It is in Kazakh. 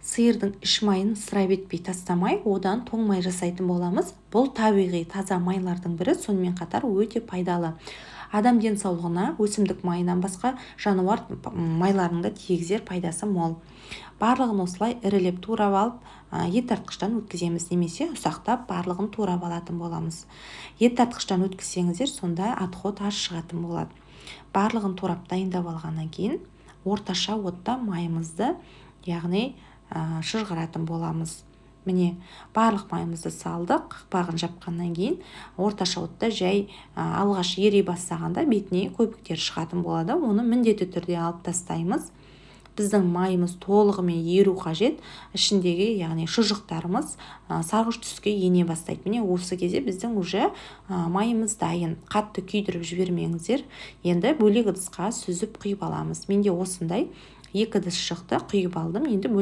Сиырдың іш майын ысырап етпей тастамай, одан тоң май жасайтын боламыз. Бұл табиғи таза майлардың бірі, сонымен қатар өте пайдалы. Адам денсаулығына өсімдік майынан басқа жануар майларының да тигізер пайдасы мол. Барлығын осылай ірілеп турап алып, ет тартқыштан өткіземіз, немесе ұсақтап барлығын турап алатын боламыз. Ет тартқыштан өткізсеңіздер, сонда отход аз шығатын болады. Барлығын турап дайындап алғаннан кейін орташа отта майымызды, яғни шыжғыратын боламыз. Міне, барлық майымызды салдық. Қақпағын жапқаннан кейін орташа отта жай алғаш ери бастағанда бетіне көбіктер шығатын болады. Оны міндетті түрде алып тастаймыз. Біздің майымыз толығымен еру қажет. Ішіндегі, яғни шұжықтарымыз сарғыш түске ене бастайды. Міне, осы кезде біздің уже майымыз дайын. Қатты күйдіріп жібермеңіздер. Енді бөлек ыдысқа сүзіп құйып аламыз. Менде осындай 2 ыдыс шықты, құйып алдым. Енді